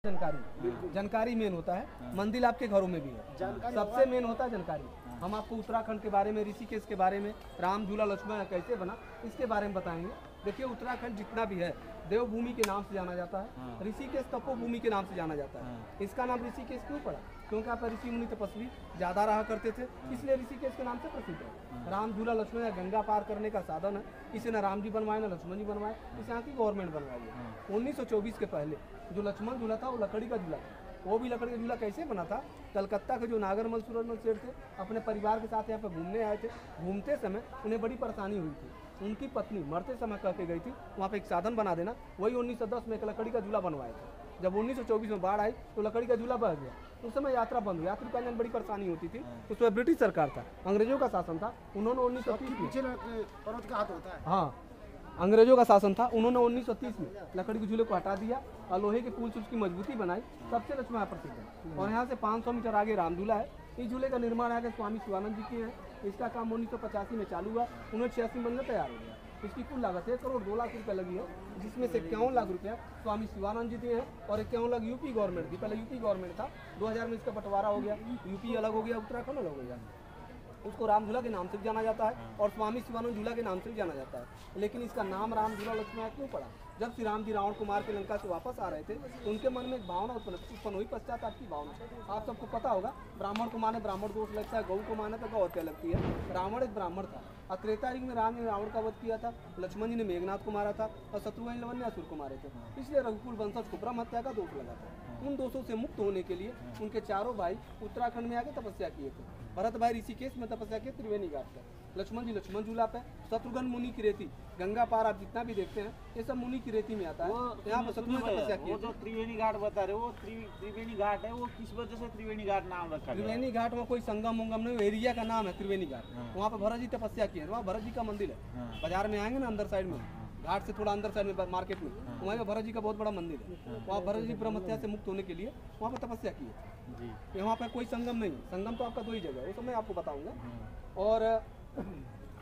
जानकारी मेन होता है। मंदिर आपके घरों में भी है, सबसे मेन होता है जानकारी। हम आपको उत्तराखंड के बारे में, ऋषिकेश के बारे में, राम झूला लक्ष्मण कैसे बना, इसके बारे में बताएंगे। देखिए, उत्तराखंड जितना भी है देवभूमि के नाम से जाना जाता है, ऋषिकेश तपोभूमि के नाम से जाना जाता है। इसका नाम ऋषिकेश क्यों पड़ा? क्योंकि यहाँ पर ऋषि मुनि तपस्वी ज़्यादा रहा करते थे, इसलिए ऋषिकेश के नाम से प्रसिद्ध है। राम झूला लक्ष्मण या गंगा पार करने का साधन है, इसे न राम जी बनवाए न लक्ष्मण जी बनवाए, इसे यहाँ की गवर्नमेंट बनवाई है। 1924 के पहले जो लक्ष्मण झूला था वो लकड़ी का झूला था। वो भी लकड़ी का झूला कैसे बना था? कलकत्ता के जो नागरमल सूरजमल सेठ थे, अपने परिवार के साथ यहाँ पर घूमने आए थे। घूमते समय उन्हें बड़ी परेशानी हुई थी। उनकी पत्नी मरते समय कह के गई थी वहाँ पे एक साधन बना देना। वही 1910 में एक लकड़ी का झूला बनवाया था। जब 1924 में बाढ़ आई तो लकड़ी का झूला बह गया। उस समय यात्रा बंद हुई, यात्री पाने में बड़ी परेशानी होती थी। उस समय ब्रिटिश सरकार था, अंग्रेजों का शासन था। उन्होंने 1930 में, हाँ, अंग्रेजों का शासन था। उन्होंने 1930 में लकड़ी के झूले को हटा दिया और लोहे के पुल से उसकी मजबूती बनाई, सबसे लक्ष्मण प्रसिद्ध है। और यहाँ से 500 मीटर आगे राम झूला है। इस झूले का निर्माण यहाँ के स्वामी शिवानंद जी के हैं। इसका काम 1985 में चालू हुआ, 1986 में तैयार हो गया। इसकी कुल लागत 1 करोड़ 2 लाख रुपये लगी है, जिसमें से 51 लाख रुपया स्वामी शिवानंद जी दिए हैं और 51 लाख यूपी गवर्नमेंट दी। पहले यूपी गवर्नमेंट था, 2000 में इसका बंटवारा हो गया, यूपी अलग हो गया, उत्तराखंड अलग हो गया। उसको राम झूला के नाम से भी जाना जाता है और स्वामी शिवानंद झूला के नाम से भी जाना जाता है। लेकिन इसका नाम राम झूला लक्ष्मण क्यों पड़ा? जब श्री राम जी रावण को मार के लंका से वापस आ रहे थे तो उनके मन में एक भावना उत्पन्न हुई, पश्चाताप की भावना। आप सबको पता होगा, ब्राह्मण को माने ब्राह्मण दोष लगता है, गौ को माने तो गौ हत्या लगती है। रावण एक ब्राह्मण था और त्रेता युग में राम ने रावण का वध किया था, लक्ष्मण जी ने मेघनाथ को मारा था और शत्रुघ्न लवन ने असुर को मारे थे। इसलिए रघुकुल वंशज को ब्रह्म हत्या का दोष लगा था। उन दोषों से मुक्त होने के लिए उनके चारों भाई उत्तराखंड में आके तपस्या किए थे। भरत भाई ऋषिकेश में तपस्या किए त्रिवेणी घाट पर, लक्ष्मण जी लक्ष्मण झूला पे, शत्रुघ्न मुनि की रेती, गंगा पार आप जितना भी देखते हैं ये सब मुनि की रेती में आता है। यहाँ पर शत्रुघ्न तपस्या किए। वो जो त्रिवेणी घाट बता रहे हो, त्रिवेणी घाट है, वो किस वजह से त्रिवेणी घाट नाम रखा? त्रिवेणी घाट में कोई संगम उंगम नहीं, एरिया का नाम है त्रिवेणी घाट। वहाँ पर भरत जी तपस्या किए। वहाँ भरत जी का मंदिर है, बाजार में आएंगे ना अंदर साइड में, घाट से थोड़ा अंदर साइड में मार्केट में, वहाँ पे भरत जी का बहुत बड़ा मंदिर है। वहाँ भरत जी ब्रह्म हत्या से मुक्त होने के लिए वहाँ पर तपस्या की है। वहाँ पर कोई संगम नहीं, संगम तो आपका 2 ही जगह है, वो सब मैं आपको बताऊंगा। और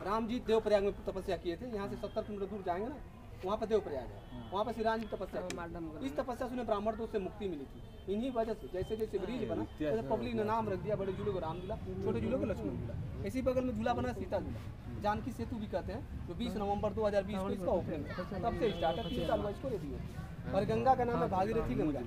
राम जी देवप्रयाग में तपस्या किए थे। यहाँ से 70 किलोमीटर दूर जाएंगे ना, वहाँ पर देवप्रयाग है, वहाँ पर श्री राम जी तपस्या की। इस तपस्या से उन्हें ब्राह्मण दोष से मुक्ति मिली थी। इन्हीं वजह से जैसे जैसे ब्रिज बना तो पब्लिक ने नाम रख दिया, बड़े झूले को राम झूला, छोटे झूले को लक्ष्मण झूला। इसी बगल में झूला बना सीता झूला, जानकी सेतु भी कहते हैं, जो 20 नवंबर 2020 को इसका ओपनिंग है। तब से स्टार्ट है, 3 साल हुआ इसको रेडी है। और गंगा का नाम है भागीरथी गंगा।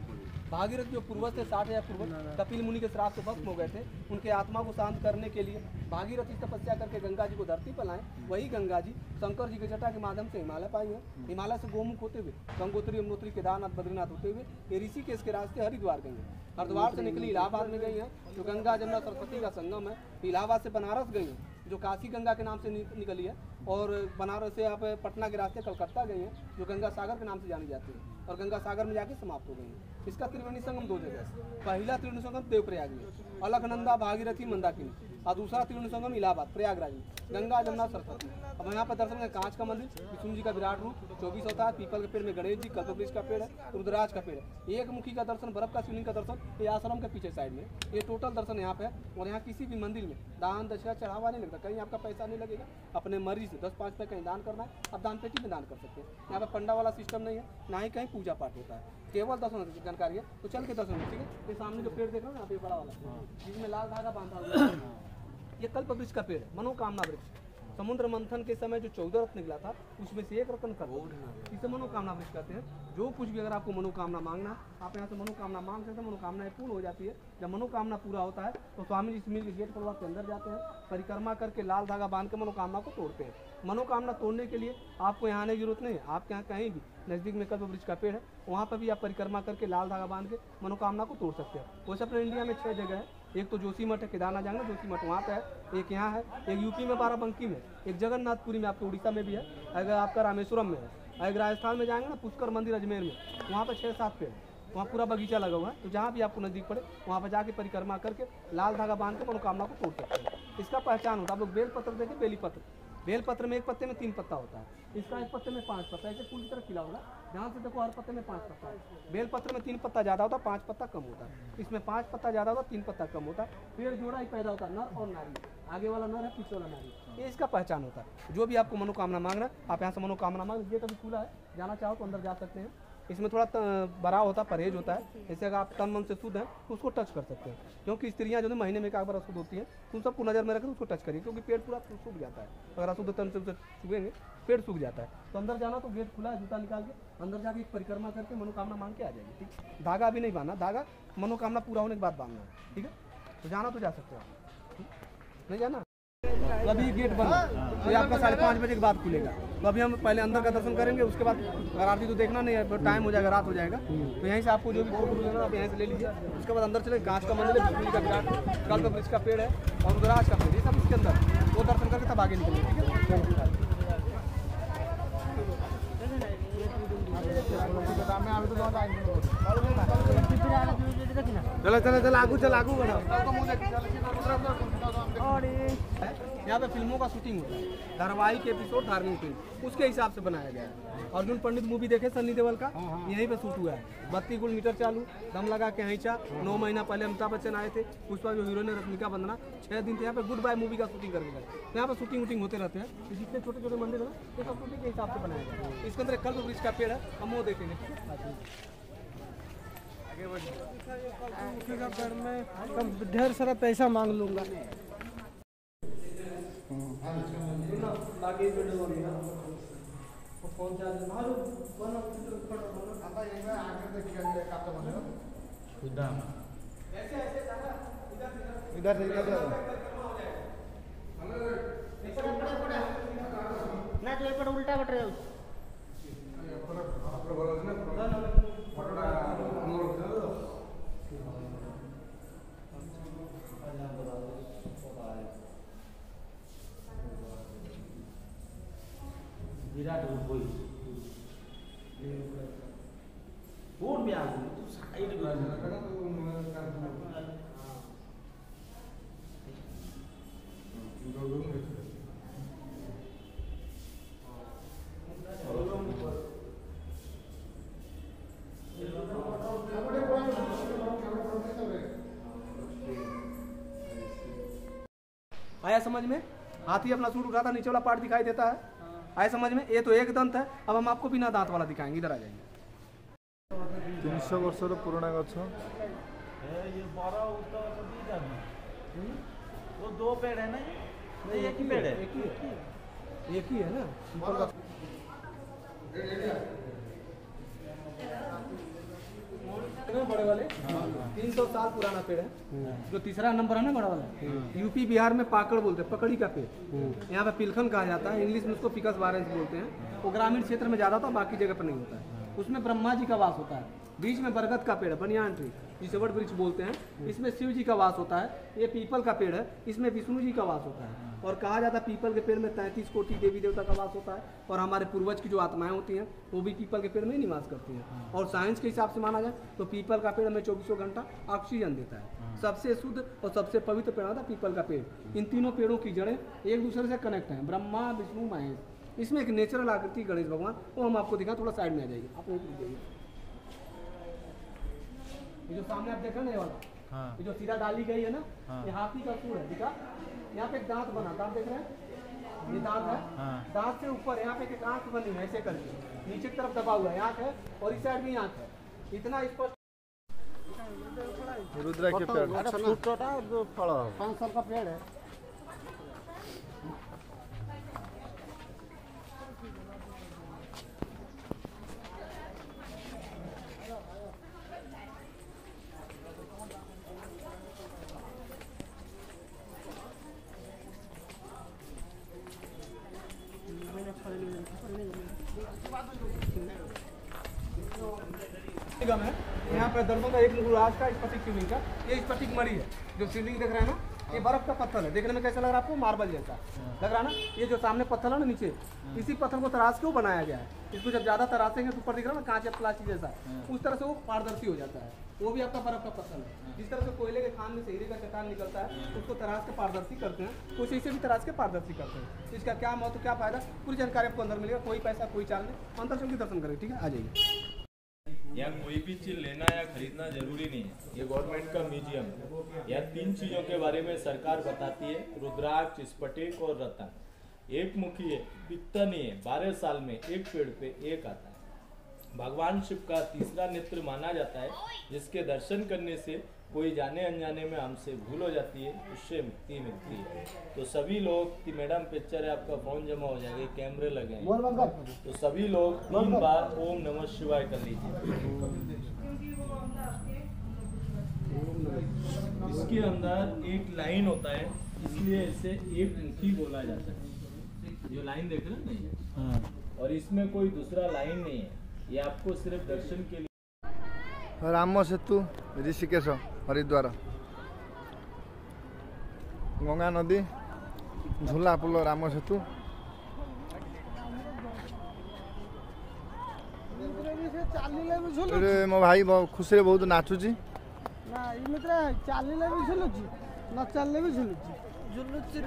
भागीरथ जो पूर्वज थे 60,000 पूर्वज कपिल मुनि के श्राप से भस्म हो गए थे, उनके आत्मा को शांत करने के लिए भागीरथी तपस्या करके गंगा जी को धरती पर लाए। वही गंगा जी शंकर जी के जटा के माध्यम से हिमालय पाई है। हिमालय से गोमुख होते हुए गंगोत्री यमुनोत्री केदारनाथ बद्रीनाथ होते हुए ये ऋषिकेश के रास्ते हरिद्वार गई है। हरिद्वार से निकली इलाहाबाद में गई है, जो गंगा जमुना सरस्वती का संगम है। इलाहाबाद से बनारस गई है, जो काशी गंगा के नाम से निकली है। और बनारस से आप पटना के रास्ते कलकत्ता गई हैं, जो गंगा सागर के नाम से जानी जाती है और गंगा सागर में जाके समाप्त हो गई है। इसका त्रिवेणी संगम 2 जगह है। पहला त्रिवेणी संगम देवप्रयाग में, अलकनंदा भागीरथी मंदाकिनी, और दूसरा त्रिवेणी संगम इलाहाबाद प्रयागराज में, गंगा जमुना सरस्वती। अब यहाँ पर दर्शन है कांच का मंदिर, विष्णु जी का विराट रूप 24 होता है। पीपल के पेड़ में गणेश जी, कल्पवृक्ष का पेड़ है, रुद्राज का पेड़ है। एक मुखी का दर्शन, बर्फ का शिवलिंग का दर्शन ये आश्रम के पीछे साइड में। ये टोटल दर्शन यहाँ पे है। और यहाँ किसी भी मंदिर में दान दक्षिणा चढ़ावा नहीं लगता, कहीं आपका पैसा नहीं लगेगा। अपने मर्जी से 10-5 रुपये कहीं दान करना है, आप दान पेटी में दान कर सकते हैं। यहाँ पे पंडा वाला सिस्टम नहीं है, ना ही कहीं पूजा पाठ होता है, केवल दर्शन की जानकारी है। तो चल के दर्शन, ठीक है। ये सामने जो पेड़ देख रहे हो ना, यहाँ पे बड़ा वाला, जिसमें लाल धागा बांधा हुआ है, ये कल्प वृक्ष का पेड़ है, मनोकामना वृक्ष। समुद्र मंथन के समय जो 14 रत्न निकला था, उसमें से एक रत्न कल्प, इसे मनोकामना वृक्ष कहते हैं। जो कुछ भी अगर आपको मनोकामना मांगना, आप यहाँ से मनोकामना मांग सकते हैं, मनोकामनाएं पूर्ण हो जाती है। जब मनोकामना पूरा होता है तो स्वामी जी से मिल के गेट पर के अंदर जाते हैं, परिक्रमा करके लाल धागा बांध के मनोकामना को तोड़ते हैं। मनोकामना तोड़ने के लिए आपको यहाँ आने की जरूरत नहीं है, आपके यहाँ कहीं भी नज़दीक में कल्प वृक्ष का पेड़ है, वहाँ पर भी आप परिक्रमा करके लाल धागा बांध के मनोकामना को तोड़ सकते हैं। वैसे अपने इंडिया में 6 जगह है। एक तो जोशीमठ है, केदारनाथ जाएंगे जोशीमठ वहाँ पे है, एक यहाँ है, एक यूपी में बाराबंकी में, एक जगन्नाथपुरी में, आपके उड़ीसा में भी है, अगर आपका रामेश्वरम में है। अगर राजस्थान में जाएंगे ना, पुष्कर मंदिर अजमेर में, वहाँ पर 6-7 पेड़, वहाँ पूरा बगीचा लगा हुआ है। तो जहाँ भी आपको नज़दीक पड़े वहाँ पर जाके परिक्रमा करके लाल धागा बांध के मनोकामना को तोड़ सकते हैं। इसका पहचान होता है, आप लोग बेलपत्र देखें, बेलीपत्र, बेलपत्र में एक पत्ते में 3 पत्ता होता है, इसका एक पत्ते में 5 पत्ता, ऐसे फूल की तरह खिला होगा। ध्यान से देखो, हर पत्ते में 5 पत्ता है। बेलपत्र में 3 पत्ता ज़्यादा होता है, 5 पत्ता कम होता है। इसमें 5 पत्ता ज़्यादा होता है, 3 पत्ता कम होता है। पेड़ जोड़ा ही पैदा होता है, नर और नारी, आगे वाला नर है, पीछे वाला नारी, ये इसका पहचान होता है। जो भी आपको मनोकामना मांगना, आप यहाँ से मनोकामना मांग लीजिए। कभी खुला है, जाना चाहो तो अंदर जा सकते हैं। इसमें थोड़ा बड़ा होता है, परहेज होता है। जैसे अगर आप तन मन से शुद्ध हैं तो उसको टच कर सकते हैं, क्योंकि स्त्रियां जो है महीने में एक बार अशुद्ध होती हैं, उन सबको नज़र में रखें उसको टच करिए, क्योंकि पेट पूरा सूख जाता है। अगर अशुद्ध तन से उसे छुएंगे पेट सूख जाता है। तो अंदर जाना तो गेट खुला है, जूता निकाल के अंदर जाके एक परिक्रमा करके मनोकामना मांग के आ जाएगी। ठीक, धागा अभी नहीं बांधना, धागा मनोकामना पूरा होने के बाद बांधना है। ठीक है, तो जाना तो जा सकते हो आप, नहीं जाना तो अभी गेट बंद है, तो ये आपका 5:30 बजे के बाद खुलेगा। तो अभी हम पहले अंदर का दर्शन करेंगे, उसके बाद अगर आरती तो देखना नहीं है, टाइम हो जाएगा, रात हो जाएगा। तो यहीं से आपको जो भी फोटो लेना आप यहीं से ले लीजिए। उसके बाद अंदर चले, कांच का मंदिर है, बिजली का विराट कल्प वृक्ष का पेड़ है और रुद्राक्ष का पेड़, ये सब इसके अंदर, वो दर्शन करके तब आगे निकलेंगे। ठीक है, चलो चलो चलो आगू चल, आगू बढ़ो। और यहाँ पे फिल्मों का शूटिंग होता है, धारावाहिक एपिसोड, धार्मिक फिल्म, उसके हिसाब से बनाया गया है। अर्जुन पंडित मूवी देखे सन्नी देओल का, यहीं पे शूट हुआ है। 32 गुण मीटर चालू, दम लगा के हैंचा। 9 महीना पहले अमिताभ बच्चन आए थे, पुष्पा जो हीरोइन है रश्मिका बंदना, 6 दिन थे यहाँ पे गुड बाय मूवी का शूटिंग करके गए। तो यहाँ पे शूटिंग वूटिंग होते रहते हैं। जितने छोटे छोटे मंदिर है ना, ये सब शूटिंग के हिसाब से बनाया गया है। इसके अंदर एक कल्प वृक्ष का पेड़ है, हम वो देखेंगे। घर में ढेर सारा पैसा मांग लूंगा। इधर ना तो एपट उल्टा बट रहे विराट कोई बोर्ड में आ गई तो साइड आया समझ में? हाथी अपना सूट उठाता, नीचे वाला पार्ट दिखाई देता है। आया समझ में? ये तो एक दंत है। अब हम आपको बिना दांत वाला दिखाएंगे, इधर आ जाइए। 300 वर्षर पुराना गछ ये बड़ा होता है, वो 2 पेड़ है ना, ये एक ही पेड़ है, एक ही है ना। बड़े वाले 300 साल पुराना पेड़ है। जो तीसरा नंबर है ना बड़ा वाला, यूपी बिहार में पाकड़ बोलते हैं, पकड़ी का पेड़। यहाँ पे पिलखन कहा जाता है, इंग्लिश में उसको फिकस बारेंस बोलते हैं। वो ग्रामीण क्षेत्र में ज्यादा होता, बाकी जगह पर नहीं होता है। उसमें ब्रह्मा जी का वास होता है। बीच में बरगद का पेड़ है, बनियान ट्री, जिसे वट वृक्ष बोलते हैं। इसमें शिव जी का वास होता है। ये पीपल का पेड़ है, इसमें विष्णु जी का वास होता है। और कहा जाता है पीपल के पेड़ में 33 कोटि देवी देवता का वास होता है। और हमारे पूर्वज की जो आत्माएं होती हैं वो भी पीपल के पेड़ में ही निवास करती हैं। और साइंस के हिसाब से माना जाए तो पीपल का पेड़ हमें 24 घंटा ऑक्सीजन देता है। सबसे शुद्ध और सबसे पवित्र पेड़ होता है पीपल का पेड़। इन तीनों पेड़ों की जड़ें एक दूसरे से कनेक्ट हैं, ब्रह्मा विष्णु महेश। इसमें एक नेचुरल आकृति गणेश भगवान, वो हम आपको दिखा, थोड़ा साइड में आ जाइए आप। ये जो सामने आप देख रहे हैं ना, ये वाला, ये जो सीधा डाली गई है ना, ये हाथी का सूंड है, दिखा। यहाँ पे एक दांत बना, दांत देख रहे हैं, ये दांत है। दांत से ऊपर यहाँ पे एक आंख बनी है, ऐसे करके नीचे की तरफ दबा हुआ है, आंख है, और इस साइड भी आंख है। इतना स्पष्ट। रुद्रा के पेड़, जो फल 5 साल का पेड़ है। निगम है यहाँ पर दर्शन का एक मुगराज का स्फटिक शिवलिंग का, ये स्फटिक मणि है। जो शिवलिंग देख रहे हैं ना, ये बर्फ का पत्थर है। देखने में कैसा लग रहा है आपको? मार्बल जैसा लग रहा है ना। ये जो सामने पत्थर है ना नीचे, इसी पत्थर को तराश क्यों बनाया गया है? इसको जब ज्यादा तराशेंगे तो ऊपर दिख रहा है ना कांच या प्लास्टिक जैसा, उस तरह से वो पारदर्शी हो जाता है। वो भी आपका बर्फ का पत्थर है। जिस तरह से कोयले के खान में से हीरे का चट्टान निकलता है, उसको तराश के पारदर्शी करते हैं, कुछ इसे भी तराश के पारदर्शी करते हैं। इसका क्या महत्व, क्या फायदा, पूरी जानकारी आपको अंदर मिलेगा। कोई पैसा, कोई चार्ज नहीं, अंदर चल के दर्शन करें। ठीक है, आ जाइए। यहाँ कोई भी चीज लेना या खरीदना जरूरी नहीं है। ये गवर्नमेंट का म्यूजियम है। यहाँ 3 चीजों के बारे में सरकार बताती है, रुद्राक्ष, स्फटिक और रत्न। एक मुखी है, बिकता नहीं है, 12 साल में एक पेड़ पे एक आता है। भगवान शिव का तीसरा नेत्र माना जाता है, जिसके दर्शन करने से कोई जाने अनजाने में हमसे भूल हो जाती है, उससे मुक्ति मिलती है। तो सभी लोग कि मैडम पिक्चर है, आपका फोन जमा हो जाएगा, कैमरे लगे हैं, तो सभी लोग 3 बार ओम नमः शिवाय कर लीजिए। इसके अंदर एक लाइन होता है, इसलिए इसे एक मुखी बोला जाता है। जो लाइन देख रहे हैं ना, और इसमें कोई दूसरा लाइन नहीं है, ये आपको सिर्फ दर्शन के लिए। राम सेतु ऋषिकेश हरिद्वार गंगा नदी झूला पुल राम सेतु मो भाई खुशी बहुत नाचुची ना चलने भी झुलुची न चलने भी झुलुची